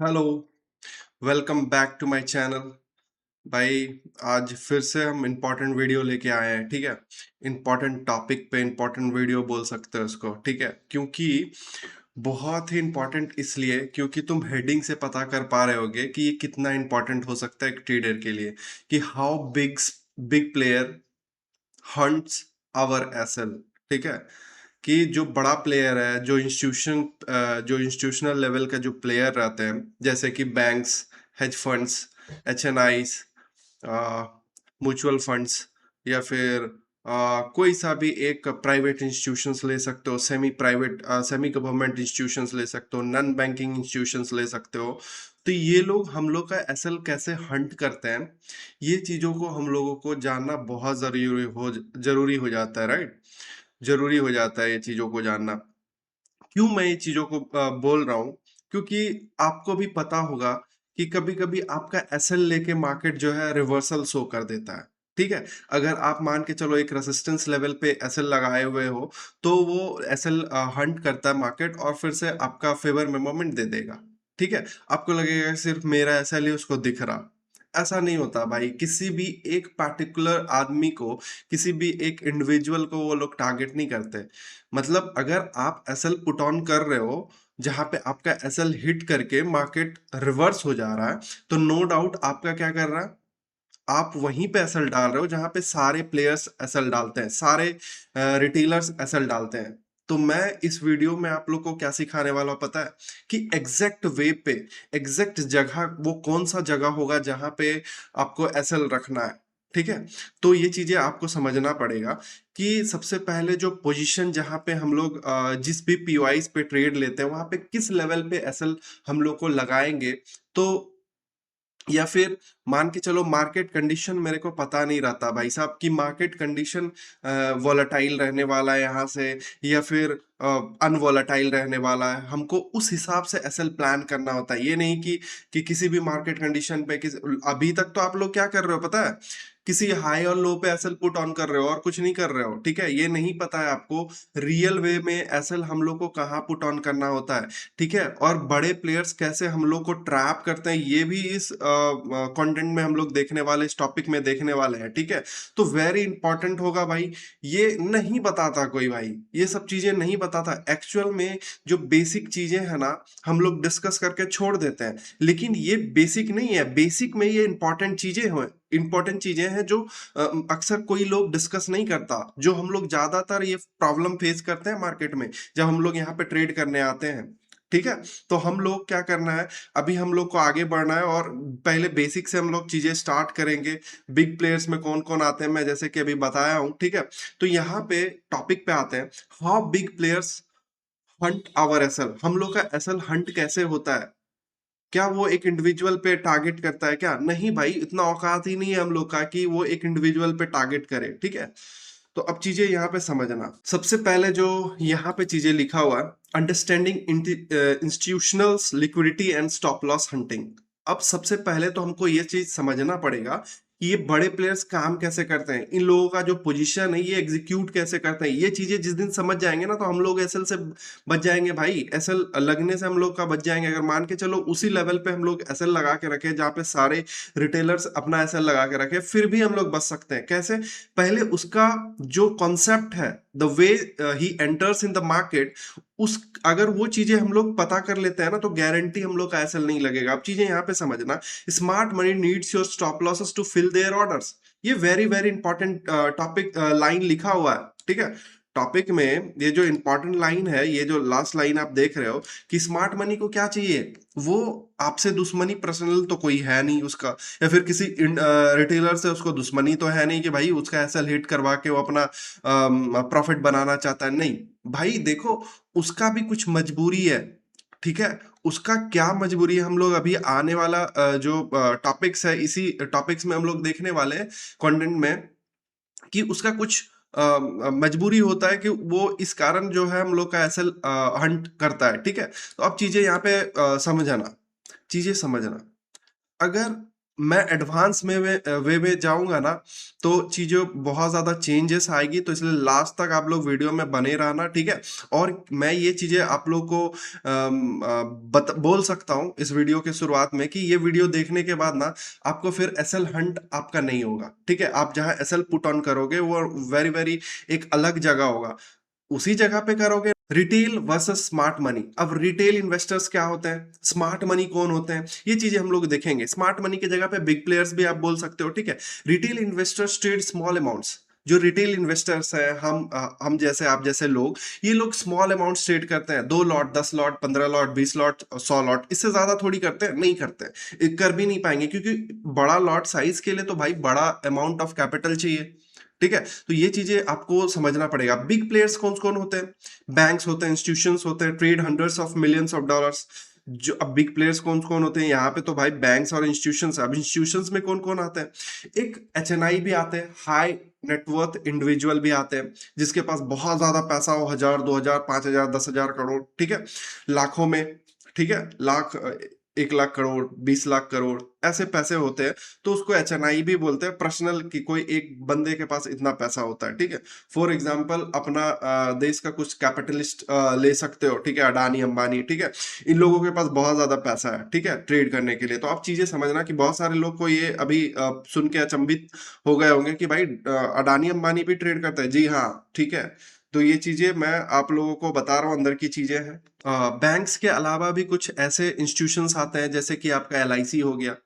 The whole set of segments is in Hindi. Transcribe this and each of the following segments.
Hello, welcome back to my channel. भाई, आज फिर से हम इम्पोर्टेंट वीडियो लेके आए हैं। ठीक है, इम्पोर्टेंट टॉपिक पे इम्पोर्टेंट वीडियो बोल सकते हो उसको। ठीक है, क्योंकि बहुत ही इम्पोर्टेंट इसलिए क्योंकि तुम हेडिंग से पता कर पा रहे होगे कि ये कितना इम्पोर्टेंट हो सकता है एक ट्रेडर के लिए, कि how big player hunts our SL. ठीक है, कि जो बड़ा प्लेयर है, जो इंस्टीट्यूशनल लेवल का जो प्लेयर रहते हैं, जैसे कि banks, hedge funds, HNIs, mutual funds, या फिर कोई सा भी एक प्राइवेट इंस्टीट्यूशंस ले सकते हो, सेमी गवर्नमेंट इंस्टीट्यूशंस ले सकते हो, नॉन बैंकिंग इंस्टीट्यूशंस ले सकते हो। तो ये लोग हम लोग का एसएल कैसे हंट करते हैं, ये चीज़ों को हम लोगों को जानना बहुत जरूरी हो जाता है, राइट। जरूरी हो जाता है ये चीज़ों को जानना। क्यों मैं ये चीज़ों को बोल रहा हूँ, क्योंकि आपको भी पता होगा कि कभी कभी आपका एसएल लेके मार्केट जो है रिवर्सल शो कर देता है। ठीक है, अगर आप मान के चलो एक रेसिस्टेंस लेवल पे एसएल लगाए हुए हो, तो वो एसएल हंट करता है मार्केट और फिर से आपका फेवर में मोमेंट दे देगा। ठीक है, आपको लगेगा कि सिर्फ मेरा एसएल ही उसको दिख रहा। ऐसा नहीं होता भाई, किसी भी एक पार्टिकुलर आदमी को, किसी भी एक इंडिविजुअल को वो लोग टारगेट नहीं करते। मतलब अगर आप एसएल पुट ऑन कर रहे हो जहां पे आपका एसएल हिट करके मार्केट रिवर्स हो जा रहा है, तो नो डाउट आपका क्या कर रहा है, आप वहीं पे एसएल डाल रहे हो जहां पे सारे प्लेयर्स एसएल डालते हैं, सारे रिटेलर्स एसएल डालते हैं। तो मैं इस वीडियो में आप लोग को क्या सिखाने वाला हूं पता है, कि एग्जैक्ट वे पे, एग्जैक्ट जगह, वो कौन सा जगह होगा जहां पे आपको एसएल रखना है। ठीक है, तो ये चीजें आपको समझना पड़ेगा कि सबसे पहले जो पोजीशन जहां पे हम लोग जिस भी पीओआईस पे ट्रेड लेते हैं, वहां पे किस लेवल पे एसएल हम लोग को लगाएंगे। तो या फिर मान के चलो मार्केट कंडीशन मेरे को पता नहीं रहता भाई साहब, कि मार्केट कंडीशन वॉलेटाइल रहने वाला है यहाँ से, या फिर अनवॉलेटाइल रहने वाला है। हमको उस हिसाब से एसएल प्लान करना होता है। ये नहीं कि किसी भी मार्केट कंडीशन पे अभी तक तो आप लोग क्या कर रहे हो पता है, किसी हाई और लो पे एसएल पुट ऑन कर रहे हो और कुछ नहीं कर रहे हो। ठीक है, ये नहीं पता है आपको रियल वे में एसएल हम लोग को कहाँ पुट ऑन करना होता है। ठीक है, और बड़े प्लेयर्स कैसे हम लोग को ट्रैप करते हैं, ये भी इस कंटेंट में हम लोग देखने वाले, इस टॉपिक में देखने वाले हैं। ठीक है, तो वेरी इंपॉर्टेंट होगा भाई। ये नहीं बताता कोई भाई, ये सब चीजें नहीं बताता एक्चुअल में। जो बेसिक चीजें हैं ना, हम लोग डिस्कस करके छोड़ देते हैं, लेकिन ये बेसिक नहीं है। बेसिक में ये इंपॉर्टेंट चीजें हैं जो अक्सर कोई लोग डिस्कस नहीं करता। जो हम लोग ज्यादातर ये प्रॉब्लम फेस करते हैं मार्केट में जब हम लोग यहाँ पे ट्रेड करने आते हैं। ठीक है, तो हम लोग क्या करना है, अभी हम लोग को आगे बढ़ना है और पहले बेसिक से हम लोग चीजें स्टार्ट करेंगे। बिग प्लेयर्स में कौन कौन आते हैं, मैं जैसे कि अभी बताया हूं। ठीक है, तो यहाँ पे टॉपिक पे आते हैं, how big players hunt our SL. हम लोग का एसएल हंट कैसे होता है। क्या वो एक इंडिविजुअल पे टारगेट करता है क्या? नहीं भाई, इतना औकात ही नहीं है हम लोग का कि वो एक इंडिविजुअल पे टारगेट करे। ठीक है, तो अब चीजें यहाँ पे समझना। सबसे पहले जो यहाँ पे चीजें लिखा हुआ है, understanding institutional liquidity and stop loss hunting. अब सबसे पहले तो हमको ये चीज समझना पड़ेगा कि ये बड़े प्लेयर्स काम कैसे करते हैं, इन लोगों का जो पोजीशन है ये एग्जीक्यूट कैसे करते हैं। ये चीजें जिस दिन समझ जाएंगे ना, तो हम लोग एसएल से बच जाएंगे भाई। एसएल लगने से हम लोग का बच जाएंगे। अगर मान के चलो उसी लेवल पे हम लोग एसएल लगा के रखे जहाँ पे सारे रिटेलर्स अपना एसएल लगा के रखे, फिर भी हम लोग बच सकते हैं। कैसे? पहले उसका जो कॉन्सेप्ट है, the way he enters in the market, उस अगर वो चीजें हम लोग पता कर लेते हैं ना, तो गारंटी हम लोग का एसएल नहीं लगेगा। अब चीजें यहाँ पे समझना, smart money needs your stop losses to fill their orders. ये very very important topic line लिखा हुआ है। ठीक है, टॉपिक में ये जो इंपॉर्टेंट लाइन है, ये जो लास्ट लाइन आप देख रहे हो, कि स्मार्ट मनी को क्या चाहिए, वो आपसे दुश्मनी पर्सनल तो कोई है नहीं उसका, या फिर किसी रिटेलर से उसको दुश्मनी तो है नहीं कि भाई उसका एसएल हिट करवा के वो अपना प्रॉफिट बनाना चाहता है। नहीं भाई, देखो उसका भी कुछ मजबूरी है। ठीक है, उसका क्या मजबूरी है हम लोग अभी आने वाला जो टॉपिक्स है, इसी टॉपिक्स में हम लोग देखने वाले हैं कंटेंट में, कि उसका कुछ मजबूरी होता है कि वो इस कारण जो है हम लोग का एसएल हंट करता है। ठीक है, तो अब चीजें यहाँ पे समझना, चीजें समझना। अगर मैं एडवांस में वे में जाऊँगा ना, तो चीज़ें बहुत ज़्यादा चेंजेस आएगी, तो इसलिए लास्ट तक आप लोग वीडियो में बने रहना, ठीक है? और मैं ये चीज़ें आप लोग को बोल सकता हूँ इस वीडियो के शुरुआत में कि ये वीडियो देखने के बाद ना आपको फिर एसएल हंट आपका नहीं होगा, ठीक है? आप जहाँ एसएल पुट ऑन करोगे वो वेरी, वेरी एक अलग जगह होगा। उसी जगह पे करोगे रिटेल वर्सेस स्मार्ट मनी। अब रिटेल इन्वेस्टर्स क्या होते हैं, स्मार्ट मनी कौन होते हैं, ये चीजें हम लोग देखेंगे। स्मार्ट मनी की जगह पे बिग प्लेयर्स भी आप बोल सकते हो, ठीक है। Retail investors trade small amounts. जो रिटेल इन्वेस्टर्स हैं, हम जैसे आप जैसे लोग, ये लोग स्मॉल अमाउंट ट्रेड करते हैं। 2 lot, 10 lot, 15 lot, 20 lot, 100 lot, इससे ज्यादा थोड़ी करते हैं, नहीं करते हैं, कर भी नहीं पाएंगे, क्योंकि बड़ा लॉट साइज के लिए तो भाई बड़ा अमाउंट ऑफ कैपिटल चाहिए, ठीक है। तो ये चीजें आपको समझना पड़ेगा। बिग प्लेयर्स कौन कौन होते हैं, बैंक्स होते हैं, इंस्टीट्यूशंस होते हैं, trade hundreds of millions of dollars. जो अब बिग प्लेयर्स कौन कौन होते हैं यहाँ पे, तो भाई बैंक्स और इंस्टीट्यूशंस। अब इंस्टीट्यूशंस में कौन कौन आते हैं, एक एचएनआई भी आते हैं, हाई नेटवर्थ इंडिविजुअल भी आते हैं, जिसके पास बहुत ज्यादा पैसा हो, 1000, 2000, 5000, 10,000 करोड़, ठीक है, लाखों में, ठीक है, लाख, 1 लाख करोड़, 20 लाख करोड़, ऐसे पैसे होते हैं। तो उसको एचएनआई भी बोलते हैं, पर्सनल, की कोई एक बंदे के पास इतना पैसा होता है, ठीक है। फॉर एग्जांपल अपना देश का कुछ कैपिटलिस्ट ले सकते हो, ठीक है, अडानी अंबानी, ठीक है। इन लोगों के पास बहुत ज्यादा पैसा है, ठीक है, ट्रेड करने के लिए। तो आप चीजें समझना कि बहुत सारे लोग को ये अभी सुन के अचंभित हो गए होंगे कि भाई अडानी अंबानी भी ट्रेड करता है। जी हाँ, ठीक है। तो ये चीजें मैं आप लोगों को बता रहा हूँ, अंदर की चीजें हैं। बैंक्स के अलावा भी कुछ ऐसे इंस्टीट्यूशंस आते हैं, जैसे कि आपका एलआईसी हो गया,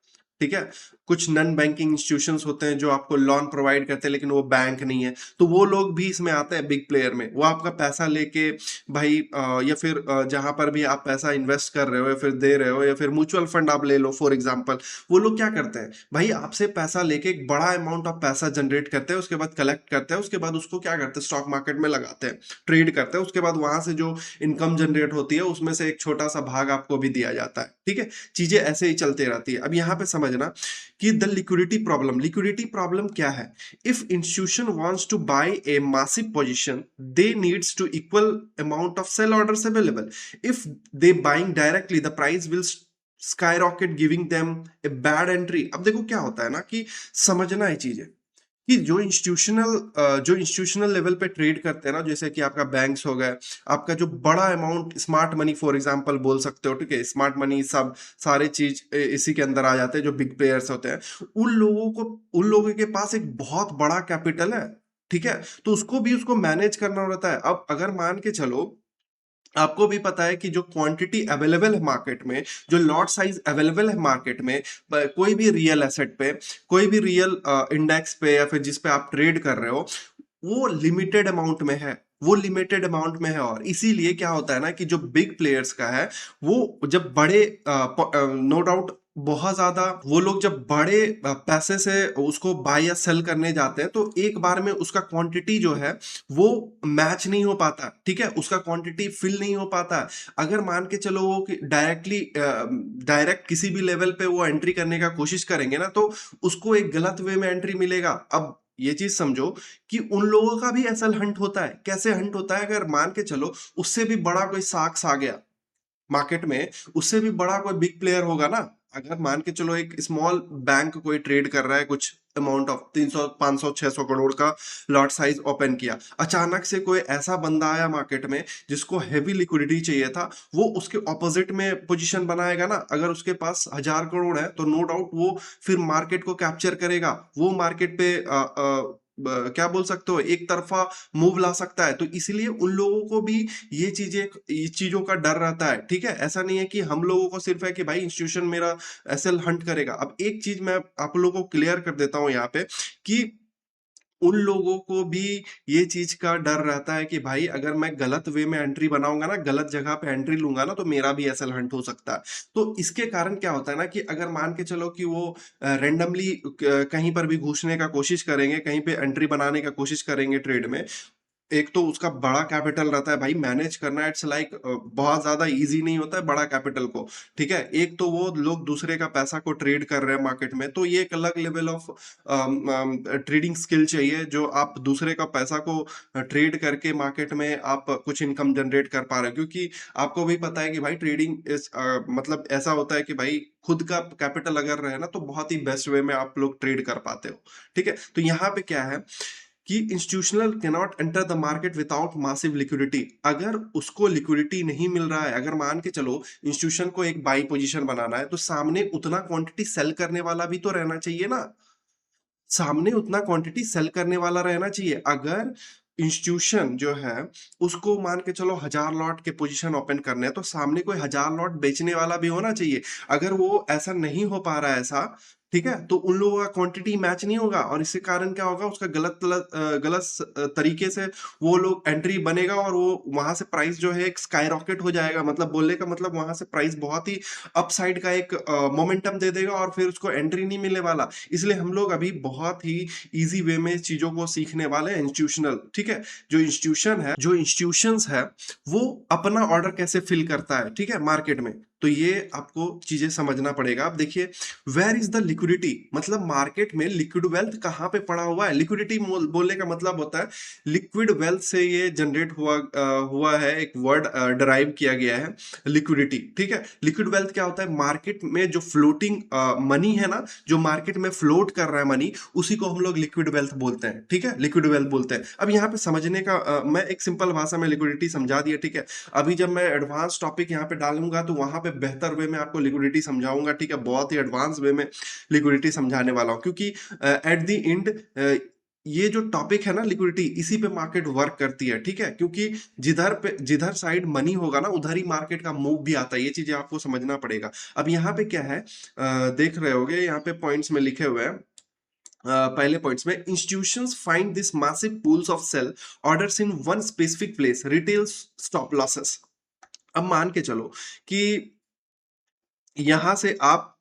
ठीक है। कुछ नॉन बैंकिंग इंस्टीट्यूशंस होते हैं जो आपको लोन प्रोवाइड करते हैं, लेकिन वो बैंक नहीं है, तो वो लोग भी इसमें आते हैं बिग प्लेयर में। वो आपका पैसा लेके भाई या फिर जहां पर भी आप पैसा इन्वेस्ट कर रहे हो या फिर दे रहे हो, या फिर म्यूचुअल फंड आप ले लो फॉर एग्जांपल, वो लोग क्या करते हैं भाई, आपसे पैसा लेके एक बड़ा अमाउंट ऑफ पैसा जनरेट करते हैं, उसके बाद कलेक्ट करते हैं, उसके बाद उसको क्या करते हैं, स्टॉक मार्केट में लगाते हैं, ट्रेड करते हैं, उसके बाद वहां से जो इनकम जनरेट होती है उसमें से एक छोटा सा भाग आपको भी दिया जाता है, ठीक है। चीजें ऐसे ही चलती रहती है। अब यहाँ पे समझना कि द लिक्विडिटी प्रॉब्लम क्या है। If institution wants to buy a massive position, they needs to equal amount of sell orders available. If they buying directly, the price will skyrocket, giving them a bad entry. अब देखो क्या होता है ना, कि समझना है चीजें, कि जो इंस्टीट्यूशनल लेवल पे ट्रेड करते हैं ना, जैसे कि आपका बैंक्स हो गए, आपका जो बड़ा amount smart money for example बोल सकते हो, ठीक है, स्मार्ट मनी, सब सारे चीज इसी के अंदर आ जाते हैं, जो बिग प्लेयर्स होते हैं। उन लोगों के पास एक बहुत बड़ा कैपिटल है, ठीक है। तो उसको मैनेज करना रहता है। अब अगर मान के चलो, आपको भी पता है कि जो क्वांटिटी अवेलेबल है मार्केट में, जो लॉट साइज अवेलेबल है मार्केट में, कोई भी रियल एसेट पे, कोई भी रियल इंडेक्स पे, या फिर जिस पे आप ट्रेड कर रहे हो, वो लिमिटेड अमाउंट में है, वो लिमिटेड अमाउंट में है। और इसीलिए क्या होता है ना, कि जो बिग प्लेयर्स का है, वो जब बड़े, नो डाउट, बहुत ज्यादा, वो लोग जब बड़े पैसे से उसको बाय या सेल करने जाते हैं, तो एक बार में उसका क्वांटिटी जो है वो मैच नहीं हो पाता, ठीक है, उसका क्वांटिटी फिल नहीं हो पाता। अगर मान के चलो वो कि डायरेक्ट किसी भी लेवल पे वो एंट्री करने का कोशिश करेंगे ना, तो उसको एक गलत वे में एंट्री मिलेगा। अब ये चीज समझो कि उन लोगों का भी एसएल हंट होता है। कैसे हंट होता है, अगर मान के चलो उससे भी बड़ा कोई साक्स आ गया मार्केट में, उससे भी बड़ा कोई बिग प्लेयर होगा ना। अगर मान के चलो एक स्मॉल बैंक कोई ट्रेड कर रहा है, कुछ अमाउंट ऑफ 300, 500, 600 करोड़ का लॉट साइज ओपन किया, अचानक से कोई ऐसा बंदा आया मार्केट में जिसको हैवी लिक्विडिटी चाहिए था, वो उसके ऑपोजिट में पोजीशन बनाएगा ना। अगर उसके पास 1000 करोड़ है, तो नो डाउट वो फिर मार्केट को कैप्चर करेगा, वो मार्केट पे क्या बोल सकते हो, एक तरफा मूव ला सकता है। तो इसलिए उन लोगों को भी ये चीजों का डर रहता है, ठीक है। ऐसा नहीं है कि हम लोगों को सिर्फ है कि भाई इंस्टीट्यूशन मेरा एसएल हंट करेगा। अब एक चीज मैं आप लोगों को क्लियर कर देता हूं यहाँ पे, कि उन लोगों को भी ये चीज का डर रहता है कि भाई अगर मैं गलत वे में एंट्री बनाऊंगा ना, गलत जगह पे एंट्री लूंगा ना, तो मेरा भी एसएल हंट हो सकता है। तो इसके कारण क्या होता है ना, कि अगर मान के चलो कि वो रेंडमली कहीं पर भी घुसने का कोशिश करेंगे, कहीं पे एंट्री बनाने का कोशिश करेंगे ट्रेड में, एक तो उसका बड़ा कैपिटल रहता है भाई, मैनेज करना इट्स लाइक बहुत ज्यादा इजी नहीं होता है बड़ा कैपिटल को। ठीक है, एक तो वो लोग दूसरे का पैसा को ट्रेड कर रहे हैं मार्केट में, तो ये एक अलग लेवल ऑफ ट्रेडिंग स्किल चाहिए, जो आप दूसरे का पैसा को ट्रेड करके मार्केट में आप कुछ इनकम जनरेट कर पा रहे हो। क्योंकि आपको भी पता है कि भाई ट्रेडिंग इस मतलब ऐसा होता है कि भाई खुद का कैपिटल अगर रहे ना, तो बहुत ही बेस्ट वे में आप लोग ट्रेड कर पाते हो। ठीक है, तो यहाँ पे क्या है कि institutional can not enter the market without massive liquidity. अगर उसको लिक्विडिटी नहीं मिल रहा है, अगर मान के चलो इंस्टीट्यूशन को एक बाई पोजीशन बनाना है, तो सामने उतना क्वांटिटी सेल करने वाला भी तो रहना चाहिए ना। सामने उतना क्वांटिटी सेल करने वाला रहना चाहिए। अगर इंस्टीट्यूशन जो है उसको मान के चलो 1000 लॉट के पोजीशन ओपन करने हैं, तो सामने कोई 1000 लॉट बेचने वाला भी होना चाहिए। अगर वो ऐसा नहीं हो पा रहा है ऐसा, ठीक है, तो उन लोगों का क्वांटिटी मैच नहीं होगा, और इसके कारण क्या होगा, उसका गलत तरीके से वो लोग एंट्री बनेगा, और वो वहां से प्राइस जो है एक स्काई रॉकेट हो जाएगा। मतलब बोलने का मतलब वहां से प्राइस बहुत ही अपसाइड का एक मोमेंटम दे देगा, और फिर उसको एंट्री नहीं मिलने वाला। इसलिए हम लोग अभी बहुत ही इजी वे में चीजों को सीखने वाले हैं, इंस्टीट्यूशनल। ठीक है, जो इंस्टीट्यूशंस है वो अपना ऑर्डर कैसे फिल करता है, ठीक है, मार्केट में। तो ये आपको चीजें समझना पड़ेगा। आप देखिए, वेयर इज द लिक्विडिटी, मतलब मार्केट में लिक्विड वेल्थ कहाँ पे पड़ा हुआ है। लिक्विडिटी बोलने का मतलब होता है लिक्विड वेल्थ से ये जनरेट हुआ है, एक वर्ड डराइव किया गया है, लिक्विडिटी। ठीक है, लिक्विड वेल्थ क्या होता है, मार्केट में जो फ्लोटिंग मनी है ना, जो मार्केट में फ्लोट कर रहा है मनी, उसी को हम लोग लिक्विड वेल्थ बोलते हैं। ठीक है, लिक्विड वेल्थ बोलते हैं। अब यहाँ पे समझने का मैं एक सिंपल भाषा में लिक्विडिटी समझा दिया। ठीक है, अभी जब मैं एडवांस टॉपिक यहाँ पे डालूंगा, तो वहां पे बेहतर वे में आपको लिक्विडिटी समझाऊंगा। ठीक है, बहुत ही एडवांस वे में लिक्विडिटी समझाने वाला हूँ, क्योंकि एट द एंड ये जो टॉपिक है ना लिक्विडिटी, इसी पे मार्केट वर्क करती है। ठीक है, क्योंकि जिधर साइड मनी होगा ना, उधर ही मार्केट का मूव भी आता है। ये चीजें आपको समझना पड़ेगा। अब यहाँ पे क्या है, देख रहे होगे यहाँ पे पॉइंट्स में लिखे हुए हैं। पहले पॉइंट्स में, institutions find this massive pools of sell orders in one specific place, retail stop losses. अब मान के चलो कि यहां से आप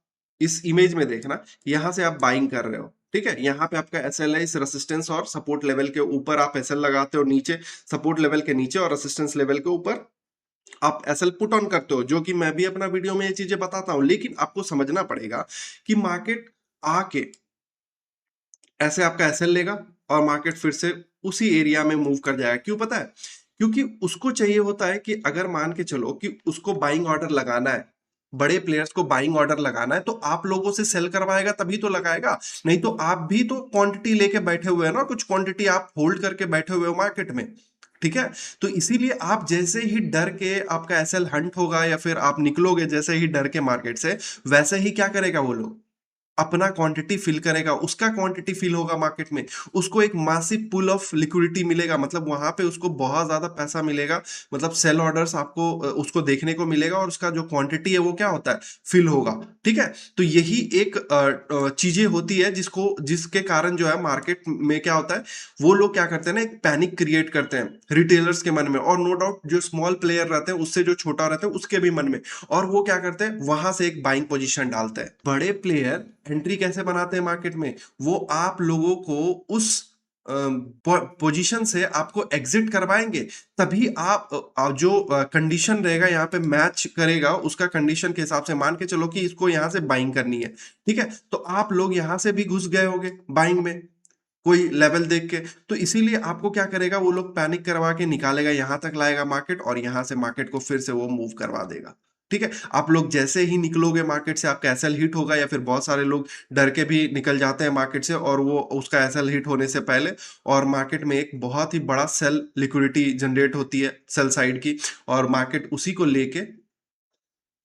इस इमेज में देखना, यहां से आप बाइंग कर रहे हो। ठीक है, यहाँ पे आपका एसएल है, इस रेसिस्टेंस और सपोर्ट लेवल के ऊपर आप एसएल लगाते हो, नीचे सपोर्ट लेवल के नीचे और रेसिस्टेंस लेवल के ऊपर आप एसएल पुट ऑन करते हो, जो कि मैं भी अपना वीडियो में ये चीजें बताता हूं। लेकिन आपको समझना पड़ेगा कि मार्केट आके ऐसे आपका एसएल लेगा, और मार्केट फिर से उसी एरिया में मूव कर जाएगा। क्यों पता है, क्योंकि उसको चाहिए होता है कि अगर मान के चलो कि उसको बाइंग ऑर्डर लगाना है, बड़े प्लेयर्स को बाइंग ऑर्डर लगाना है, तो आप लोगों से सेल करवाएगा तभी तो लगाएगा। नहीं तो आप भी तो क्वांटिटी लेके बैठे हुए हैं ना, कुछ क्वांटिटी आप होल्ड करके बैठे हुए हो मार्केट में। ठीक है, तो इसीलिए आप जैसे ही डर के आपका एसएल हंट होगा, या फिर आप निकलोगे जैसे ही डर के मार्केट से, वैसे ही क्या करेगा वो लोग, अपना क्वांटिटी फिल करेगा। उसका क्वांटिटी फिल होगा मार्केट में, उसको एक मासिव पुल ऑफ लिक्विडिटी मिलेगा, मतलब वहां पे उसको बहुत ज्यादा पैसा मिलेगा। मतलब सेल ऑर्डर्स आपको उसको देखने को मिलेगा, और उसका जो क्वांटिटी है वो क्या होता है, फिल होगा। ठीक है, तो यही एक चीजें होती है जिसके कारण जो है मार्केट में क्या होता है, वो लोग क्या करते हैं ना, एक पैनिक क्रिएट करते हैं रिटेलर्स के मन में, और नो डाउट जो स्मॉल प्लेयर रहते हैं उससे जो छोटा रहता है उसके भी मन में। और वो क्या करते हैं, वहां से एक बाइंग पोजीशन डालते हैं। बड़े प्लेयर एंट्री कैसे बनाते हैं मार्केट में, वो आप लोगों को उस पोजीशन से आपको एग्जिट करवाएंगे, तभी आप जो कंडीशन रहेगा यहाँ पे मैच करेगा, उसका कंडीशन के हिसाब से मान के चलो कि इसको यहाँ से बाइंग करनी है। ठीक है, तो आप लोग यहाँ से भी घुस गए होगे बाइंग में, कोई लेवल देख के। तो इसीलिए आपको क्या करेगा, वो लोग पैनिक करवा के निकालेगा, यहां तक लाएगा मार्केट, और यहां से मार्केट को फिर से वो मूव करवा देगा। ठीक है, आप लोग जैसे ही निकलोगे मार्केट से, आपका एसएल हिट होगा, या फिर बहुत सारे लोग डर के भी निकल जाते हैं मार्केट से, और वो उसका एसएल हिट होने से पहले, और मार्केट में एक बहुत ही बड़ा सेल लिक्विडिटी जनरेट होती है सेल साइड की, और मार्केट उसी को लेके,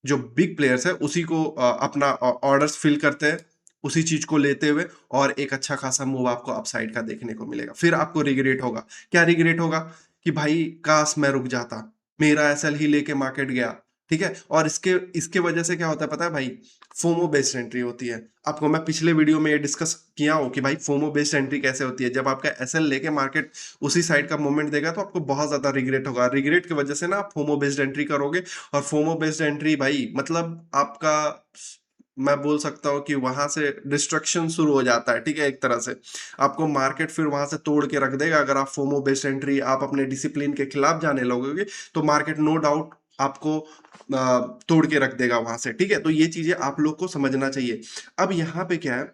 जो बिग प्लेयर्स है उसी को अपना ऑर्डर्स फिल करते हैं, उसी चीज को लेते हुए, और एक अच्छा खासा मूव आपको अपसाइड का देखने को मिलेगा। फिर आपको रिग्रेट होगा। क्या रिग्रेट होगा, कि भाई काश मैं रुक जाता, मेरा एसएल ही लेके मार्केट गया। ठीक है, और इसके इसके वजह से क्या होता है पता है भाई, फोमो बेस्ड एंट्री होती है। आपको मैं पिछले वीडियो में ये डिस्कस किया हूं कि भाई फोमो बेस्ड एंट्री कैसे होती है। जब आपका एसएल लेके मार्केट उसी साइड का मूवमेंट देगा, तो आपको बहुत ज्यादा रिग्रेट होगा। रिग्रेट की वजह से ना आप फोमो बेस्ड एंट्री करोगे, और फोमो बेस्ड एंट्री भाई मतलब आपका मैं बोल सकता हूँ कि वहां से डिस्ट्रक्शन शुरू हो जाता है, ठीक है। एक तरह से आपको मार्केट फिर वहां से तोड़ के रख देगा। अगर आप फोमो बेस्ड एंट्री, आप अपने डिसिप्लिन के खिलाफ जाने लगोगे, तो मार्केट नो डाउट आपको तोड़ के रख देगा वहां से, ठीक है। तो ये चीजें आप लोग को समझना चाहिए। अब यहाँ पे क्या है,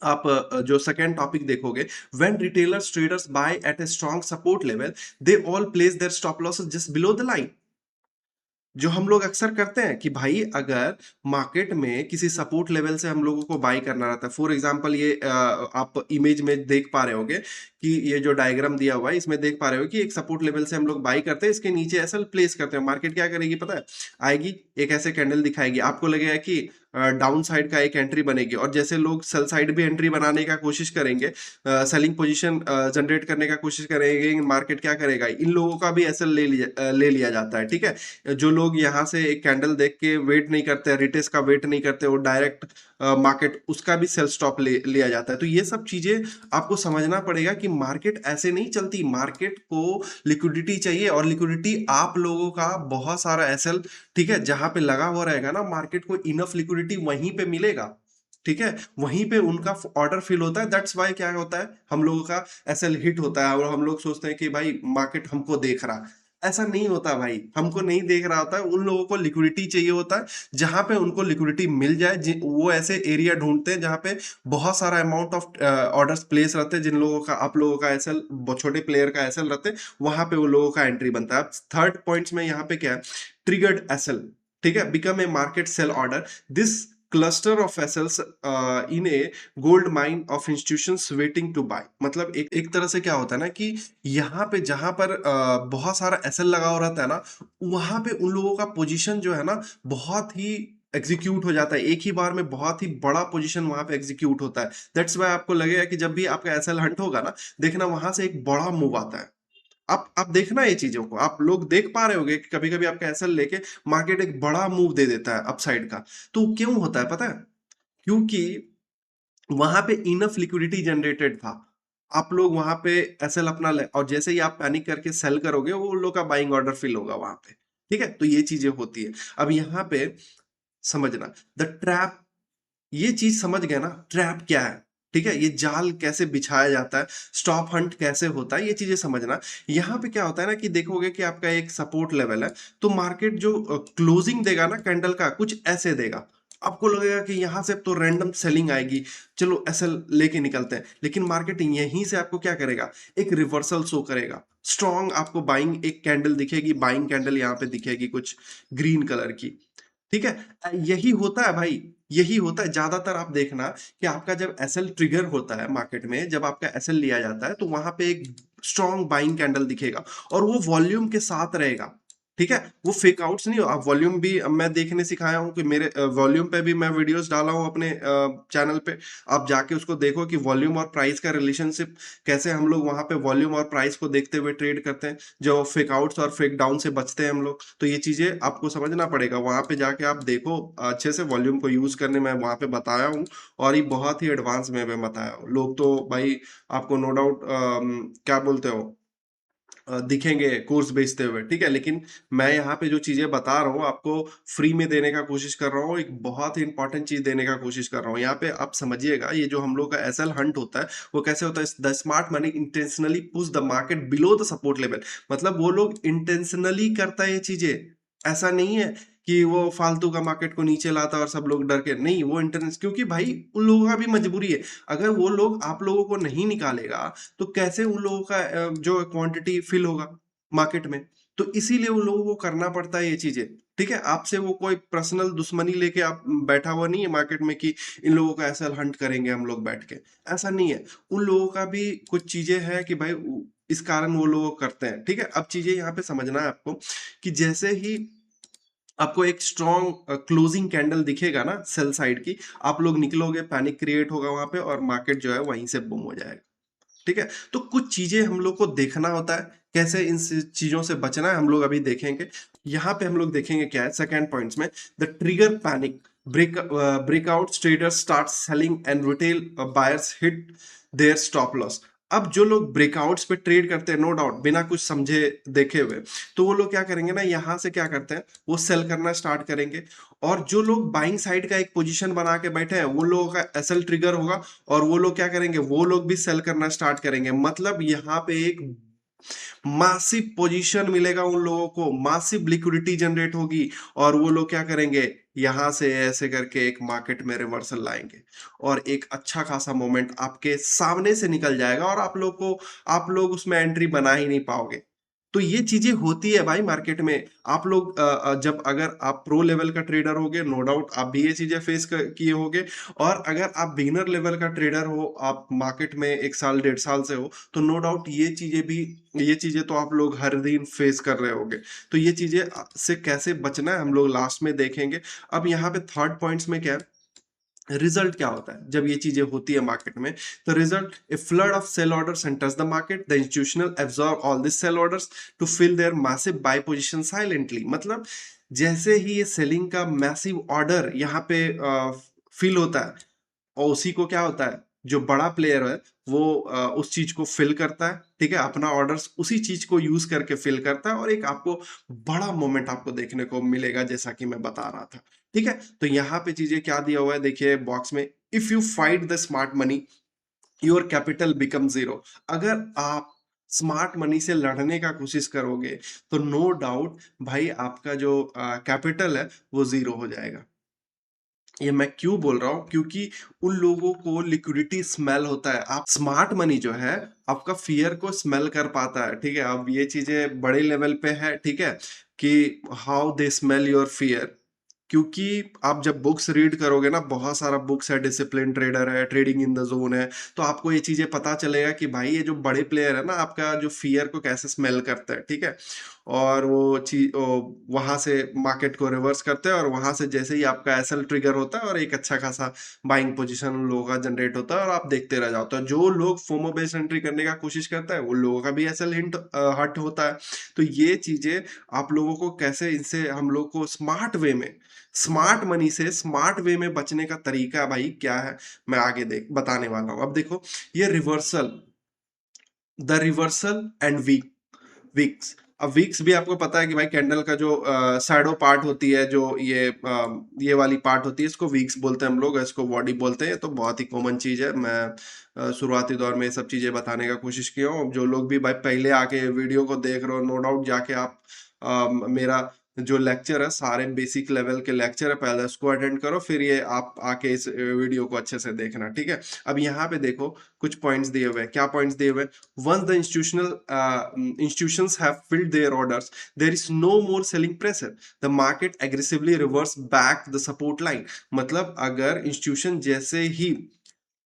आप जो सेकेंड टॉपिक देखोगे, when retailers traders buy at a strong support level, they all place their stop losses just below the line. जो हम लोग अक्सर करते हैं कि भाई अगर मार्केट में किसी सपोर्ट लेवल से हम लोगों को बाई करना रहता है, फॉर एग्जांपल ये आप इमेज में देख पा रहे होगे कि ये जो डायग्राम दिया हुआ है, इसमें देख पा रहे हो कि एक सपोर्ट लेवल से हम लोग बाई करते हैं, इसके नीचे ऐसा प्लेस करते हैं। मार्केट क्या करेगी पता है, आएगी एक ऐसे कैंडल दिखाएगी, आपको लगेगा कि डाउन साइड का एक एंट्री बनेगी, और जैसे लोग सेल साइड भी एंट्री बनाने का कोशिश करेंगे, सेलिंग पोजीशन जनरेट करने का कोशिश करेंगे, मार्केट क्या करेगा, इन लोगों का भी ऐसा ले लिया जाता है, ठीक है। जो लोग यहाँ से एक कैंडल देख के वेट नहीं करते, रिटेस का वेट नहीं करते, वो डायरेक्ट मार्केट उसका भी सेल स्टॉप लिया जाता है। तो ये सब चीजें आपको समझना पड़ेगा कि मार्केट ऐसे नहीं चलती। मार्केट को लिक्विडिटी चाहिए, और लिक्विडिटी आप लोगों का बहुत सारा एसएल, ठीक है, जहां पे लगा हुआ रहेगा ना, मार्केट को इनफ लिक्विडिटी वहीं पे मिलेगा, ठीक है। वहीं पे उनका ऑर्डर फिल होता है। दैट्स वाई क्या होता है, हम लोगों का एसएल हिट होता है, और हम लोग सोचते हैं कि भाई मार्केट हमको देख रहा है। ऐसा नहीं होता भाई, हमको नहीं देख रहा होता है, उन लोगों को लिक्विडिटी चाहिए होता है। जहां पे उनको लिक्विडिटी मिल जाए, वो ऐसे एरिया ढूंढते हैं जहां पे बहुत सारा अमाउंट ऑफ ऑर्डर्स प्लेस रहते हैं, जिन लोगों का, आप लोगों का एसएल, छोटे प्लेयर का एसएल रहते हैं, वहां पे वो लोगों का एंट्री बनता है। अब थर्ड पॉइंट्स में यहाँ पे क्या है, ट्रिगर्ड एसएल, ठीक है, become a market sell order, this cluster of SLs in a gold mine of institutions waiting to buy. मतलब एक तरह से क्या होता है ना कि यहाँ पे जहां पर बहुत सारा एसएल लगा हुआ रहता है ना, वहां पे उन लोगों का पोजीशन जो है ना, बहुत ही एग्जीक्यूट हो जाता है। एक ही बार में बहुत ही बड़ा पोजीशन वहां पे एग्जीक्यूट होता है। दैट्स वाई आपको लगेगा कि जब भी आपका एसएल हंट होगा ना, देखना वहां से एक बड़ा मूव आता है। आप देखना ये चीजों को, आप लोग देख पा रहे होगे कि कभी कभी आपका एसएल लेके मार्केट एक बड़ा मूव दे देता है अपसाइड का। तो क्यों होता है पता है, क्योंकि वहां पे इनफ लिक्विडिटी जनरेटेड था। आप लोग वहां पे एसएल अपना ले, और जैसे ही आप पैनिक करके सेल करोगे, वो उन लोग का बाइंग ऑर्डर फिल होगा वहां पे, ठीक है। तो ये चीजें होती है। अब यहाँ पे समझना द ट्रैप, ये चीज समझ गए ना, ट्रैप क्या है, ठीक है, ये जाल कैसे बिछाया जाता है, स्टॉप हंट कैसे होता है, ये चीजें समझना। यहाँ पे क्या होता है ना कि देखोगे कि आपका एक सपोर्ट लेवल है, तो मार्केट जो क्लोजिंग देगा ना कैंडल का, कुछ ऐसे देगा। आपको लगेगा कि यहाँ से तो रैंडम सेलिंग आएगी, चलो एसएल लेके निकलते हैं, लेकिन मार्केट यहीं से आपको क्या करेगा, एक रिवर्सल शो करेगा। स्ट्रॉन्ग आपको बाइंग एक कैंडल दिखेगी, बाइंग कैंडल यहाँ पे दिखेगी कुछ ग्रीन कलर की, ठीक है। यही होता है भाई, यही होता है ज्यादातर। आप देखना कि आपका जब एसएल ट्रिगर होता है मार्केट में, जब आपका एसएल लिया जाता है, तो वहां पे एक स्ट्रॉन्ग बाइंग कैंडल दिखेगा, और वो वॉल्यूम के साथ रहेगा, ठीक है। वो फेक आउट्स नहीं हो। आप वॉल्यूम भी, मैं देखने सिखाया हूँ कि मेरे वॉल्यूम पे भी मैं वीडियोस डाला हूँ अपने चैनल पे। आप जाके उसको देखो कि वॉल्यूम और प्राइस का रिलेशनशिप कैसे हम लोग वहां पे वॉल्यूम और प्राइस को देखते हुए ट्रेड करते हैं, जो फेक आउट्स और फेक डाउन से बचते हैं हम लोग। तो ये चीजें आपको समझना पड़ेगा, वहां पे जाके आप देखो अच्छे से, वॉल्यूम को यूज करने में वहां पे बताया हूँ, और ये बहुत ही एडवांस में बताया हूँ। लोग तो भाई आपको नो डाउट क्या बोलते हो, दिखेंगे कोर्स बेचते हुए, ठीक है, लेकिन मैं यहाँ पे जो चीजें बता रहा हूँ आपको फ्री में देने का कोशिश कर रहा हूँ, एक बहुत ही इंपॉर्टेंट चीज देने का कोशिश कर रहा हूँ। यहाँ पे आप समझिएगा, ये जो हम लोग का एसएल हंट होता है, वो कैसे होता है, the smart money intentionally push the market below the support level. मतलब वो लोग इंटेंशनली करता है ये चीजें, ऐसा नहीं है कि वो फालतू का मार्केट को नीचे लाता और सब लोग डर के नहीं, वो इंटेंस, क्योंकि भाई उन लोगों का भी मजबूरी है। अगर वो लोग आप लोगों को नहीं निकालेगा, तो कैसे उन लोगों का जो क्वांटिटी फिल होगा मार्केट में। तो इसीलिए उन लोगों को करना पड़ता है ये चीजें, ठीक है। आपसे वो कोई पर्सनल दुश्मनी लेके आप बैठा हुआ नहीं है मार्केट में कि इन लोगों का ऐसा हंट करेंगे हम लोग बैठ के, ऐसा नहीं है। उन लोगों का भी कुछ चीजें हैं कि भाई इस कारण वो लोग करते हैं, ठीक है। अब चीजें यहाँ पे समझना है आपको कि जैसे ही आपको एक स्ट्रॉन्ग क्लोजिंग कैंडल दिखेगा ना सेल साइड की, आप लोग निकलोगे, पैनिक क्रिएट होगा वहां पे, और मार्केट जो है वहीं से बुम हो जाएगा, ठीक है। तो कुछ चीजें हम लोग को देखना होता है, कैसे इन चीजों से बचना है हम लोग अभी देखेंगे। यहाँ पे हम लोग देखेंगे क्या है सेकेंड पॉइंट्स में, the trigger panic breakout traders start selling and retail buyers hit their stop loss. अब जो लोग ब्रेकआउट्स पे ट्रेड करते हैं नो डाउट बिना कुछ समझे देखे हुए, तो वो लोग क्या करेंगे ना, यहाँ से क्या करते हैं, वो सेल करना स्टार्ट करेंगे। और जो लोग बाइंग साइड का एक पोजीशन बना के बैठे हैं, वो लोगों का एसएल ट्रिगर होगा, और वो लोग क्या करेंगे, वो लोग भी सेल करना स्टार्ट करेंगे। मतलब यहाँ पे एक मासिव पोजीशन मिलेगा उन लोगों को, मासिव लिक्विडिटी जनरेट होगी, और वो लोग क्या करेंगे, यहां से ऐसे करके एक मार्केट में रिवर्सल लाएंगे, और एक अच्छा खासा मोमेंट आपके सामने से निकल जाएगा, और आप लोग उसमें एंट्री बना ही नहीं पाओगे। तो ये चीजें होती है भाई मार्केट में। आप लोग जब अगर आप प्रो लेवल का ट्रेडर होगे, नो डाउट आप भी ये चीजें फेस किए होगे। और अगर आप बिगिनर लेवल का ट्रेडर हो, आप मार्केट में 1 साल 1.5 साल से हो, तो नो डाउट ये चीजें तो आप लोग हर दिन फेस कर रहे होगे। तो ये चीजें से कैसे बचना है हम लोग लास्ट में देखेंगे। अब यहाँ पे थर्ड पॉइंट्स में क्या है, रिजल्ट क्या होता है जब ये चीजें होती है मार्केट में। तो result, a flood of sell orders enters the market, the institutional absorb all this sell orders to fill their massive buy position silently. मतलब जैसे ही ये सेलिंग का मैसिव ऑर्डर यहाँ पे फिल होता है, और उसी को क्या होता है, जो बड़ा प्लेयर है वो उस चीज को फिल करता है, ठीक है, अपना ऑर्डर्स उसी चीज को यूज करके फिल करता है, और एक आपको बड़ा मोमेंट आपको देखने को मिलेगा, जैसा कि मैं बता रहा था। ठीक है, तो यहाँ पे चीजें क्या दिया हुआ है देखिए बॉक्स में, if you fight the smart money your capital become zero. अगर आप स्मार्ट मनी से लड़ने का कोशिश करोगे, तो नो डाउट भाई आपका जो कैपिटल है वो जीरो हो जाएगा। ये मैं क्यों बोल रहा हूँ, क्योंकि उन लोगों को लिक्विडिटी स्मेल होता है। आप स्मार्ट मनी जो है आपका फियर को स्मेल कर पाता है, ठीक है। अब ये चीजें बड़े लेवल पे है, ठीक है, कि how they smell your fear. क्योंकि आप जब बुक्स रीड करोगे ना, बहुत सारा बुक्स है, डिसिप्लिन ट्रेडर है, ट्रेडिंग इन द जोन है, तो आपको ये चीजें पता चलेगा कि भाई ये जो बड़े प्लेयर है ना, आपका जो फियर को कैसे स्मेल करता है, ठीक है। और वो चीज वहां से मार्केट को रिवर्स करते हैं, और वहां से जैसे ही आपका एसएल ट्रिगर होता है, और एक अच्छा खासा बाइंग पोजीशन उन लोगों का जनरेट होता है, और आप देखते रह जाते हो। जो लोग फोमो बेस्ड एंट्री करने का कोशिश करता है, उन लोगों का भी एसएल हिंट हट होता है। तो ये चीजें आप लोगों को कैसे, इनसे हम लोग को स्मार्ट वे में, स्मार्ट मनी से स्मार्ट वे में बचने का तरीका भाई क्या है, मैं आगे देख बताने वाला हूं। अब देखो, ये reversal, the reversal and weeks. अब वीक्स भी आपको पता है कि भाई कैंडल का जो शैडो पार्ट होती है, जो ये वाली पार्ट होती है, इसको वीक्स बोलते हैं हम लोग, इसको बॉडी बोलते हैं। ये तो बहुत ही कॉमन चीज है। मैं शुरुआती दौर में ये सब चीजें बताने का कोशिश किया हूँ। जो लोग भी भाई पहले आके वीडियो को देख रहे हो, नो डाउट जाके आप मेरा जो लेक्चर है, सारे बेसिक लेवल के लेक्चर है, पहले उसको अटेंड करो, फिर ये आप आके इस वीडियो को अच्छे से देखना, ठीक है। अब यहाँ पे देखो कुछ पॉइंट्स दिए हुए हैं। क्या पॉइंट्स दिए हुए हैं? Once the institutions have filled their orders, there is no more selling pressure. The market aggressively reverse back the support line. मतलब अगर इंस्टीट्यूशन जैसे ही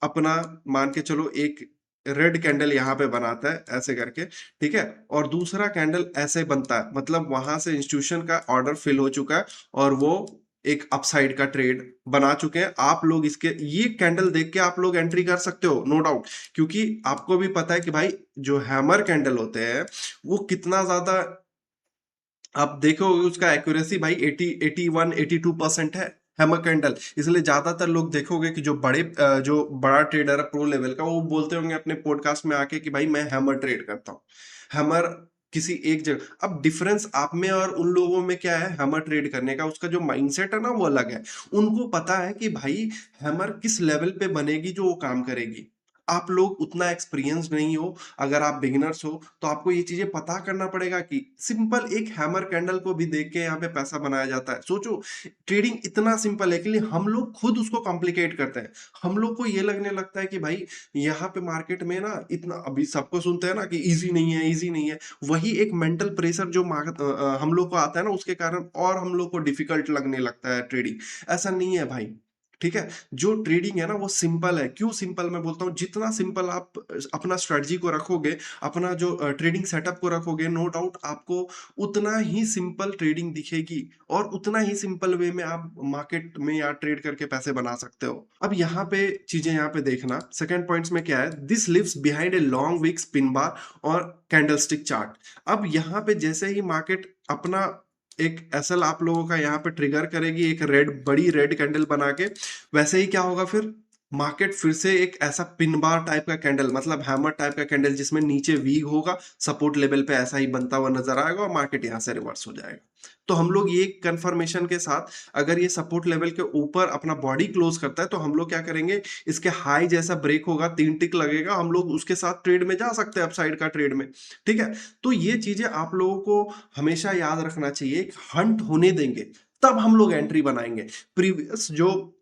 अपना, मान के चलो, एक रेड कैंडल यहाँ पे बनाता है ऐसे करके, ठीक है, और दूसरा कैंडल ऐसे बनता है, मतलब वहां से इंस्टीट्यूशन का ऑर्डर फिल हो चुका है, और वो एक अपसाइड का ट्रेड बना चुके हैं। आप लोग इसके ये कैंडल देख के आप लोग एंट्री कर सकते हो, नो डाउट, क्योंकि आपको भी पता है कि भाई जो हैमर कैंडल होते हैं वो कितना ज्यादा, आप देखोगे उसका एक्यूरेसी भाई 80 81 82% है, हैमर कैंडल। इसलिए ज्यादातर लोग देखोगे कि जो बड़ा ट्रेडर है प्रो लेवल का, वो बोलते होंगे अपने पॉडकास्ट में आके कि भाई मैं हैमर ट्रेड करता हूँ। हैमर किसी एक जगह, अब डिफरेंस आप में और उन लोगों में क्या है, हैमर ट्रेड करने का उसका जो माइंडसेट है ना वो अलग है। उनको पता है कि भाई हैमर किस लेवल पे बनेगी जो वो काम करेगी। आप लोग उतना एक्सपीरियंस नहीं हो, अगर आप बिगिनर्स हो, तो आपको ये चीजें पता करना पड़ेगा कि सिंपल एक हैमर कैंडल को भी देख के यहाँ पे पैसा बनाया जाता है। सोचो, ट्रेडिंग इतना सिंपल है, कि लिए हम लोग खुद उसको कॉम्प्लिकेट करते हैं। हम लोग को ये लगने लगता है कि भाई यहाँ पे मार्केट में ना इतना, अभी सबको सुनते हैं ना कि इजी नहीं है, इजी नहीं है। वही एक मेंटल प्रेशर जो हम लोग को आता है ना, उसके कारण और हम लोग को डिफिकल्ट लगने लगता है ट्रेडिंग। ऐसा नहीं है भाई, ठीक है। जो ट्रेडिंग है ना वो सिंपल है। क्यों सिंपल मैं बोलता हूँ, जितना सिंपल आप अपना स्ट्रेटजी को रखोगे, अपना जो ट्रेडिंग सेटअप को रखोगे, नो डाउट आपको उतना ही सिंपल ट्रेडिंग दिखेगी, और उतना ही सिंपल वे में आप मार्केट में या ट्रेड करके पैसे बना सकते हो। अब यहाँ पे चीजें, यहाँ पे देखना सेकंड पॉइंट्स में क्या है, this lives behind a long wick spin bar और कैंडलस्टिक चार्ट। अब यहाँ पे जैसे ही मार्केट अपना एक एसएल आप लोगों का यहाँ पे ट्रिगर करेगी, एक बड़ी रेड कैंडल बना के, वैसे ही क्या होगा फिर, मार्केट फिर से एक ऐसा पिन बार टाइप का कैंडल, मतलब हैमर टाइप का कैंडल जिसमें नीचे वीक होगा, सपोर्ट लेवल पे ऐसा ही बनता हुआ नजर आएगा और मार्केट यहाँ से रिवर्स हो जाएगा। तो हम लोग ये कंफर्मेशन के साथ, अगर ये सपोर्ट लेवल के ऊपर अपना बॉडी क्लोज करता है तो हम लोग क्या करेंगे, इसके हाई जैसा ब्रेक होगा, 3 टिक लगेगा, हम लोग उसके साथ ट्रेड में जा सकते हैं, अपसाइड का ट्रेड में। ठीक है, तो ये चीजें आप लोगों को हमेशा याद रखना चाहिए। हंट होने देंगे तब हम लोग एंट्री बनाएंगे। प्रीवियस जो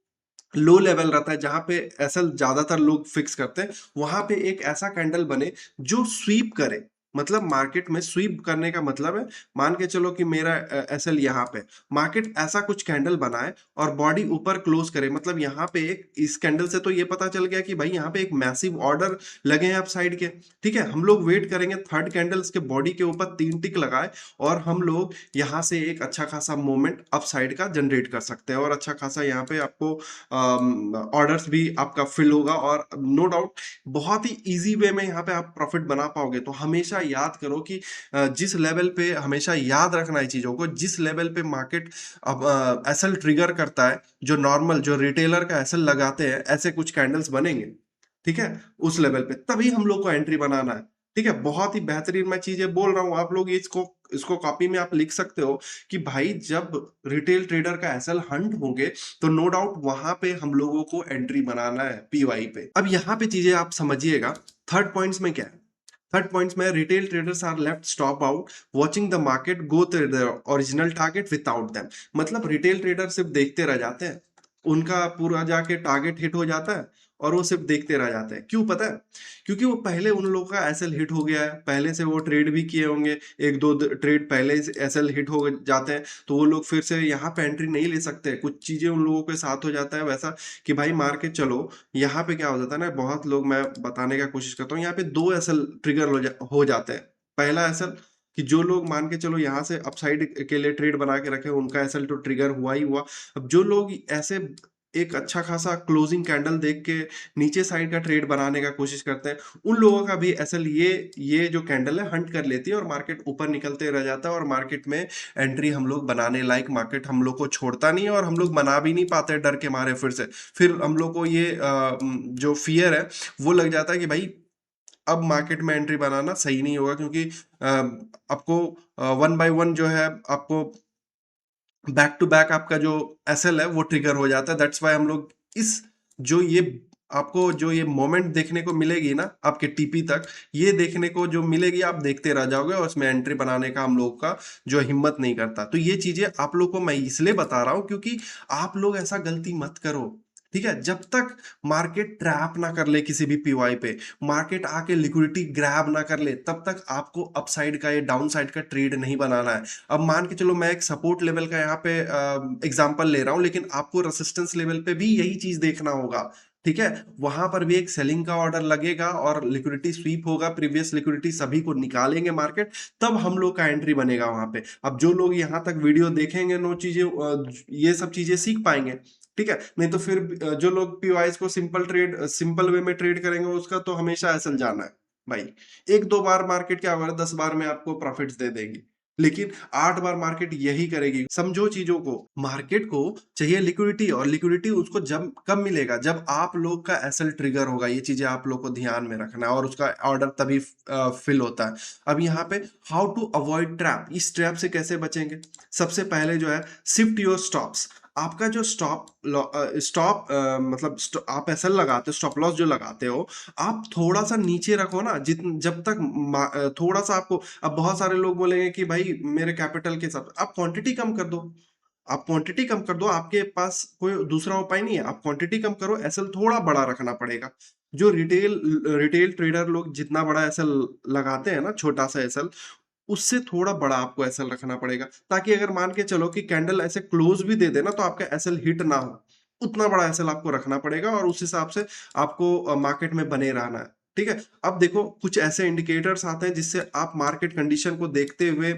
लो लेवल रहता है जहां पे एसएल ज्यादातर लोग फिक्स करते हैं, वहां पे एक ऐसा कैंडल बने जो स्वीप करे। मतलब मार्केट में स्वीप करने का मतलब है, मान के चलो कि मेरा एसएल यहाँ पे, मार्केट ऐसा कुछ कैंडल बनाए और बॉडी ऊपर क्लोज करे। मतलब यहाँ पे एक, इस कैंडल से तो ये पता चल गया कि भाई यहाँ पे एक मैसिव ऑर्डर लगे हैं अप साइड के। ठीक है, हम लोग वेट करेंगे थर्ड कैंडल के बॉडी के ऊपर 3 टिक लगाए और हम लोग यहाँ से एक अच्छा खासा मूवमेंट अप साइड का जनरेट कर सकते हैं और अच्छा खासा यहाँ पे आपको ऑर्डर्स भी आपका फिल होगा और नो डाउट बहुत ही इजी वे में यहाँ पे आप प्रॉफिट बना पाओगे। तो हमेशा याद करो कि जिस लेवल पे, हमेशा याद रखना है चीजों को, जिस लेवल पे मार्केट अब एसएल ट्रिगर करता है, जो नॉर्मल जो रिटेलर का एसएल लगाते हैं, ऐसे कुछ कैंडल्स बनेंगे। ठीक है, उस लेवल पे तभी हम लोग को एंट्री बनाना है। ठीक है, बहुत ही बेहतरीन मैं चीजें बोल रहा हूँ, आप लोग इसको इसको कॉपी में आप लिख सकते हो कि भाई जब रिटेल ट्रेडर का एसएल हंट होंगे तो नो डाउट वहां पे हम लोगों को एंट्री बनाना है पीवाई पे। अब यहाँ पे चीजें आप समझिएगा, थर्ड पॉइंट्स में क्या है। थर्ड पॉइंट्स में, retail traders are left stop out watching the market go to the original target without them. मतलब रिटेल ट्रेडर सिर्फ देखते रह जाते हैं, उनका पूरा जाके टारगेट हिट हो जाता है और वो सिर्फ देखते रह जाते हैं। क्यों पता है? क्योंकि वो पहले उन लोगों का एसएल हिट हो गया है, पहले से वो ट्रेड भी किए होंगे, एक दो ट्रेड पहले से एसएल हिट हो जाते हैं, तो वो लोग फिर से यहाँ पे एंट्री नहीं ले सकते। कुछ चीजें उन लोगों के साथ हो जाता है वैसा कि भाई मार के चलो। यहाँ पे क्या हो जाता है ना, बहुत लोग, मैं बताने का कोशिश करता हूँ, यहाँ पे 2 एसएल ट्रिगर हो जाते हैं। पहला एसएल कि जो लोग मान के चलो यहाँ से अपसाइड के लिए ट्रेड बना के रखे, उनका एसएल तो ट्रिगर हुआ ही हुआ। अब जो लोग ऐसे एक अच्छा खासा क्लोजिंग कैंडल देख के नीचे साइड का ट्रेड बनाने का कोशिश करते हैं, उन लोगों का भी एसएल ये जो कैंडल है हंट कर लेती है और मार्केट ऊपर निकलते रह जाता है और मार्केट में एंट्री हम लोग बनाने लायक मार्केट हम लोग को छोड़ता नहीं है और हम लोग बना भी नहीं पाते डर के मारे। फिर हम लोग को ये जो फियर है वो लग जाता है कि भाई अब मार्केट में एंट्री बनाना सही नहीं होगा, क्योंकि आपको वन बाय वन जो है आपको बैक टू बैक आपका जो एसएल है वो ट्रिगर हो जाता है। दैट्स वाई हम लोग इस जो ये आपको जो ये मोमेंट देखने को मिलेगी ना आपके टीपी तक, ये देखने को जो मिलेगी आप देखते रह जाओगे और उसमें एंट्री बनाने का हम लोग का जो हिम्मत नहीं करता। तो ये चीजें आप लोग को मैं इसलिए बता रहा हूं क्योंकि आप लोग ऐसा गलती मत करो। ठीक है, जब तक मार्केट ट्रैप ना कर ले किसी भी पीवाई पे, मार्केट आके लिक्विडिटी ग्रैब ना कर ले, तब तक आपको अपसाइड का या डाउन साइड का ट्रेड नहीं बनाना है। अब मान के चलो मैं एक सपोर्ट लेवल का यहाँ पे एग्जांपल ले रहा हूँ, लेकिन आपको रेसिस्टेंस लेवल पे भी यही चीज देखना होगा। ठीक है, वहां पर भी एक सेलिंग का ऑर्डर लगेगा और लिक्विडिटी स्वीप होगा, प्रीवियस लिक्विडिटी सभी को निकालेंगे मार्केट, तब हम लोग का एंट्री बनेगा वहां पे। अब जो लोग यहाँ तक वीडियो देखेंगे, नो चीजें ये सब चीजें सीख पाएंगे। ठीक है, नहीं तो फिर जो लोग पीवाईज को सिंपल वे में ट्रेड करेंगे, उसका तो हमेशा ऐसा जाना है भाई। एक दो बार मार्केट क्या होगा, 10 बार में आपको प्रॉफिट्स दे देगी, लेकिन 8 बार मार्केट यही करेगी। समझो चीजों को, मार्केट को चाहिए लिक्विडिटी, और लिक्विडिटी उसको जब कब मिलेगा, जब आप लोग का एसएल ट्रिगर होगा। ये चीजें आप लोग को ध्यान में रखना है और उसका ऑर्डर तभी फिल होता है। अब यहाँ पे हाउ टू अवॉइड ट्रैप, इस ट्रैप से कैसे बचेंगे? सबसे पहले जो है, शिफ्ट योर स्टॉप्स। आपका जो स्टॉप मतलब आप एसएल लगाते हो, स्टॉप लॉस जो लगाते हो, आप थोड़ा सा नीचे रखो ना, जब तक थोड़ा सा आपको, अब बहुत सारे लोग बोलेंगे कि भाई मेरे कैपिटल के साथ, आप क्वांटिटी कम कर दो। आप क्वांटिटी कम कर दो, आपके पास कोई दूसरा उपाय नहीं है, आप क्वांटिटी कम करो, एसएल थोड़ा बड़ा रखना पड़ेगा। जो रिटेल रिटेल ट्रेडर लोग जितना बड़ा एसएल लगाते हैं ना, छोटा सा एसएल, उससे थोड़ा बड़ा आपको एसएल रखना पड़ेगा, ताकि अगर मान के चलो कि कैंडल ऐसे क्लोज भी दे देना तो आपका एसएल हिट ना हो, उतना बड़ा एसएल आपको रखना पड़ेगा और उस हिसाब से आपको मार्केट में बने रहना है। ठीक है, अब देखो कुछ ऐसे इंडिकेटर्स आते हैं जिससे आप मार्केट कंडीशन को देखते हुए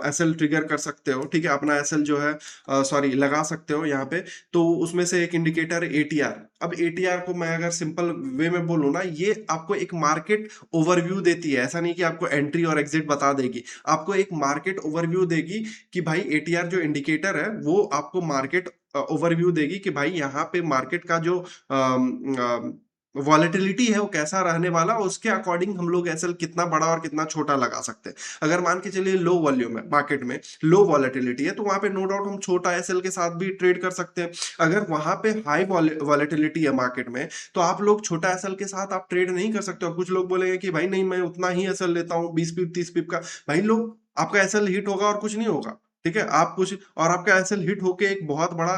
एसएल ट्रिगर कर सकते हो। ठीक है, अपना एसएल जो है सॉरी लगा सकते हो यहाँ पे। तो उसमें से एक इंडिकेटर है एटीआर। अब एटीआर को मैं अगर सिंपल वे में बोलूँ ना, ये आपको एक मार्केट ओवरव्यू देती है, ऐसा नहीं कि आपको एंट्री और एग्जिट बता देगी, आपको एक मार्केट ओवरव्यू देगी कि भाई एटीआर जो इंडिकेटर है वो आपको मार्केट ओवरव्यू देगी कि भाई यहाँ पे मार्केट का जो वॉलेटिलिटी है वो कैसा रहने वाला, उसके अकॉर्डिंग हम लोग एसएल कितना बड़ा और कितना छोटा लगा सकते हैं। अगर मान के चलिए लो वॉल्यूम है मार्केट में, लो वॉलेटिलिटी है, तो वहां पे नो डाउट हम छोटा एसएल के साथ भी ट्रेड कर सकते हैं। अगर वहां पे हाई वॉलेटिलिटी है मार्केट में, तो आप लोग छोटा एसएल के साथ आप ट्रेड नहीं कर सकते। और कुछ लोग बोलेंगे कि भाई नहीं, मैं उतना ही एसएल लेता हूँ, 20 पिप 30 पिप का। भाई लोग, आपका एसएल हिट होगा और कुछ नहीं होगा, ठीक है। आप कुछ, और आपका एसएल हिट होके एक बहुत बड़ा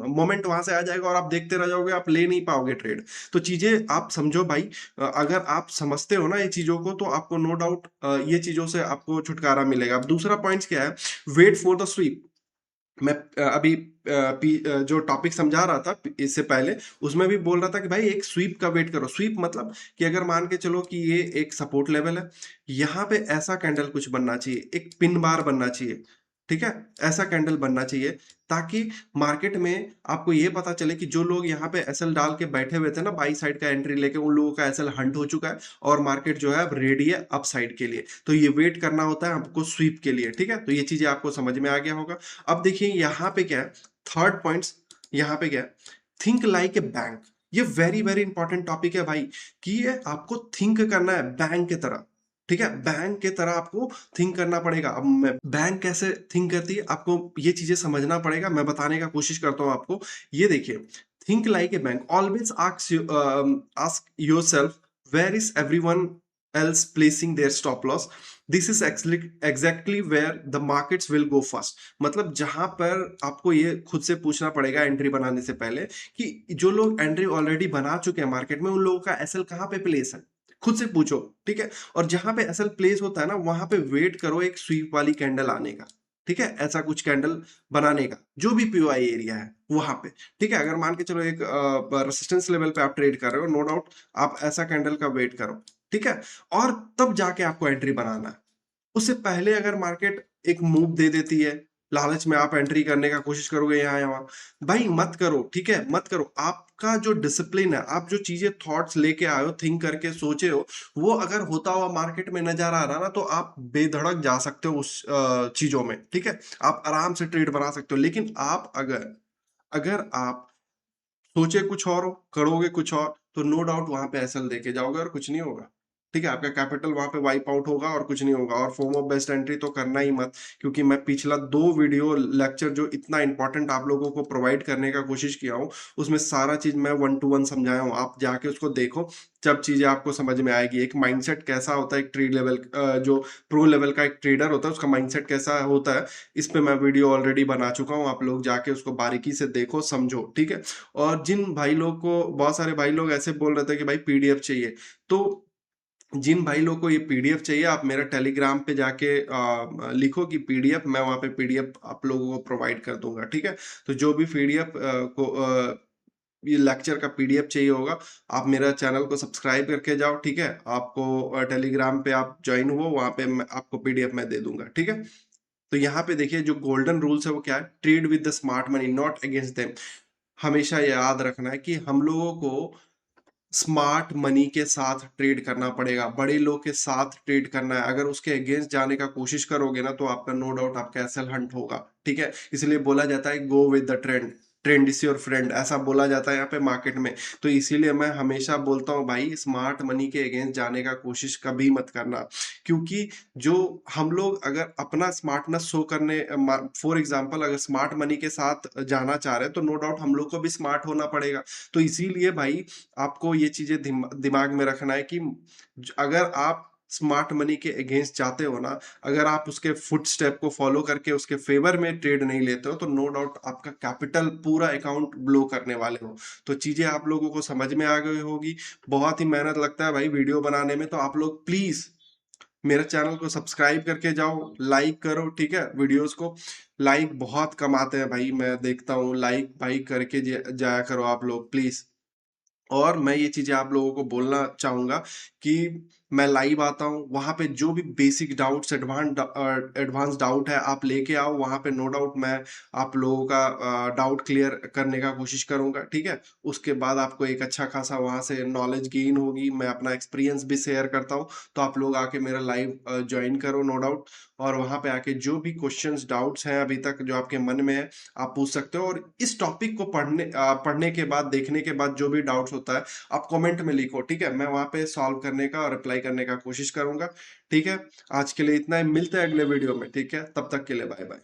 मोमेंट वहां से आ जाएगा और आप देखते रह जाओगे, आप ले नहीं पाओगे ट्रेड। तो चीजें आप समझो भाई। अगर आप समझते हो ना ये चीजों को, तो आपको नो डाउट ये चीजों से आपको छुटकारा मिलेगा। अब दूसरा पॉइंट क्या है, वेट फॉर द स्वीप। मैं अभी जो टॉपिक समझा रहा था इससे पहले, उसमें भी बोल रहा था कि भाई एक स्वीप का वेट करो। स्वीप मतलब कि अगर मान के चलो कि ये एक सपोर्ट लेवल है, यहाँ पे ऐसा कैंडल कुछ बनना चाहिए, एक पिन बार बनना चाहिए, ठीक है। ऐसा कैंडल बनना चाहिए, ताकि मार्केट में आपको ये पता चले कि जो लोग यहाँ पे एसएल डाल के बैठे हुए थे ना, बाई साइड का एंट्री लेके, उन लोगों का एसएल हंट हो चुका है और मार्केट जो है अब रेडी है अप साइड के लिए। तो ये वेट करना होता है आपको स्वीप के लिए, ठीक है। तो ये चीजें आपको समझ में आ गया होगा। अब देखिए यहाँ पे क्या है, थर्ड पॉइंट्स, यहाँ पे क्या है, थिंक लाइक ए बैंक। ये वेरी वेरी इंपॉर्टेंट टॉपिक है भाई, कि ये आपको थिंक करना है बैंक की तरह, ठीक है। बैंक के तरह आपको थिंक करना पड़ेगा। अब मैं बैंक कैसे थिंक करती है, आपको ये चीजें समझना पड़ेगा। मैं बताने का कोशिश करता हूं आपको। ये देखिए, think like a bank, always ask yourself, where is everyone else placing their stop loss, this is exactly where the markets will go first. मतलब जहां पर आपको ये खुद से पूछना पड़ेगा एंट्री बनाने से पहले, कि जो लोग एंट्री ऑलरेडी बना चुके हैं मार्केट में, उन लोगों का एसएल कहाँ पे प्लेस है, खुद से पूछो, ठीक है। और जहां पे एसएल प्लेस होता है ना, वहां पे वेट करो एक स्वीप वाली कैंडल आने का, ठीक है। ऐसा कुछ कैंडल बनाने का, जो भी पीओआई एरिया है वहां पे, ठीक है। अगर मान के चलो एक रेसिस्टेंस लेवल पे आप ट्रेड कर रहे हो, नो डाउट आप ऐसा कैंडल का वेट करो, ठीक है। और तब जाके आपको एंट्री बनाना है। उससे पहले अगर मार्केट एक मूव दे देती है, लालच में आप एंट्री करने का कोशिश करोगे यहाँ यहाँ, भाई मत करो, ठीक है, मत करो। आपका जो डिसिप्लिन है, आप जो चीजें थॉट्स लेके आए हो, थिंक करके सोचे हो, वो अगर होता हुआ मार्केट में नजर आ रहा ना, तो आप बेधड़क जा सकते हो उस चीजों में, ठीक है। आप आराम से ट्रेड बना सकते हो। लेकिन आप अगर अगर आप सोचे कुछ और हो, करोगे कुछ और, तो नो डाउट वहां पे एसएल देके जाओगे और कुछ नहीं होगा, ठीक है। आपका कैपिटल वहां पे वाइप आउट होगा और कुछ नहीं होगा। और फॉर्म ऑफ बेस्ट एंट्री तो करना ही मत, क्योंकि मैं पिछला 2 वीडियो लेक्चर जो इतना इंपॉर्टेंट आप लोगों को प्रोवाइड करने का कोशिश किया हूँ, उसमें सारा चीज मैं 1 to 1 समझाया हूँ। आप जाके उसको देखो, जब चीजें आपको समझ में आएगी। एक माइंडसेट कैसा होता है, एक ट्रेड लेवल जो प्रो लेवल का एक ट्रेडर होता है, उसका माइंडसेट कैसा होता है, इस पे मैं वीडियो ऑलरेडी बना चुका हूँ। आप लोग जाके उसको बारीकी से देखो, समझो, ठीक है। और जिन भाई लोग को, बहुत सारे भाई लोग ऐसे बोल रहे थे कि भाई पीडीएफ चाहिए, तो जिन भाई लोग को ये पीडीएफ चाहिए, आप मेरा टेलीग्राम पे जाके लिखो कि पीडीएफ, मैं वहाँ पे पीडीएफ आप लोगों को प्रोवाइड कर दूंगा, ठीक है। तो जो भी पीडीएफ को ये लेक्चर का पीडीएफ चाहिए होगा, आप मेरा चैनल को सब्सक्राइब करके जाओ, ठीक है। आपको टेलीग्राम पे आप ज्वाइन हुआ, वहाँ पे आपको पीडीएफ मैं दे दूंगा, ठीक है। तो यहाँ पे देखिए, जो गोल्डन रूल्स है वो क्या है, trade with the smart money, not against them. हमेशा याद रखना है कि हम लोगों को स्मार्ट मनी के साथ ट्रेड करना पड़ेगा, बड़े लोग के साथ ट्रेड करना है। अगर उसके अगेंस्ट जाने का कोशिश करोगे ना, तो आपका नो डाउट आपका एसएल हंट होगा, ठीक है। इसलिए बोला जाता है go with the trend, trend is your friend, ऐसा बोला जाता है यहाँ पे मार्केट में। तो इसीलिए मैं हमेशा बोलता हूँ भाई, स्मार्ट मनी के अगेंस्ट जाने का कोशिश कभी मत करना। क्योंकि जो हम लोग अगर अपना स्मार्टनेस शो करने, फॉर एग्जांपल अगर स्मार्ट मनी के साथ जाना चाह रहे हैं, तो नो डाउट हम लोग को भी स्मार्ट होना पड़ेगा। तो इसीलिए भाई, आपको ये चीजें दिमाग में रखना है कि अगर आप स्मार्ट मनी के अगेंस्ट जाते हो ना, अगर आप उसके फुट स्टेप को फॉलो करके उसके फेवर में ट्रेड नहीं लेते हो, तो नो डाउट आपका कैपिटल पूरा अकाउंट ब्लो करने वाले हो। तो चीजें आप लोगों को समझ में आ गई होगी। बहुत ही मेहनत लगता है भाई वीडियो बनाने में, तो आप लोग प्लीज मेरे चैनल को सब्सक्राइब करके जाओ, लाइक करो, ठीक है। वीडियोस को लाइक बहुत कम आते हैं भाई, मैं देखता हूँ, लाइक भाई करके जाया करो आप लोग प्लीज। और मैं ये चीजें आप लोगों को बोलना चाहूंगा कि मैं लाइव आता हूँ, वहाँ पे जो भी बेसिक डाउट्स, एडवांस डाउट है आप लेके आओ, वहाँ पे नो डाउट मैं आप लोगों का डाउट क्लियर करने का कोशिश करूँगा, ठीक है? उसके बाद आपको एक अच्छा खासा वहाँ से नॉलेज गेन होगी, मैं अपना एक्सपीरियंस भी शेयर करता हूँ, तो आप लोग आके मेरा लाइव जॉइन करो नो डाउट, और वहाँ पे आके जो भी क्वेश्चंस, डाउट्स हैं अभी तक जो आपके मन में है, आप पूछ सकते हो। और इस टॉपिक को पढ़ने के बाद, देखने के बाद जो भी डाउट्स होता है, आप कमेंट में लिखो, ठीक है? मैं वहाँ पे सॉल्व करने का और रिप्लाई करने का कोशिश करूँगा, ठीक है? आज के लिए इतना ही, मिलते हैं अगले वीडियो में, ठीक है? तब तक के लिए बाय बाय।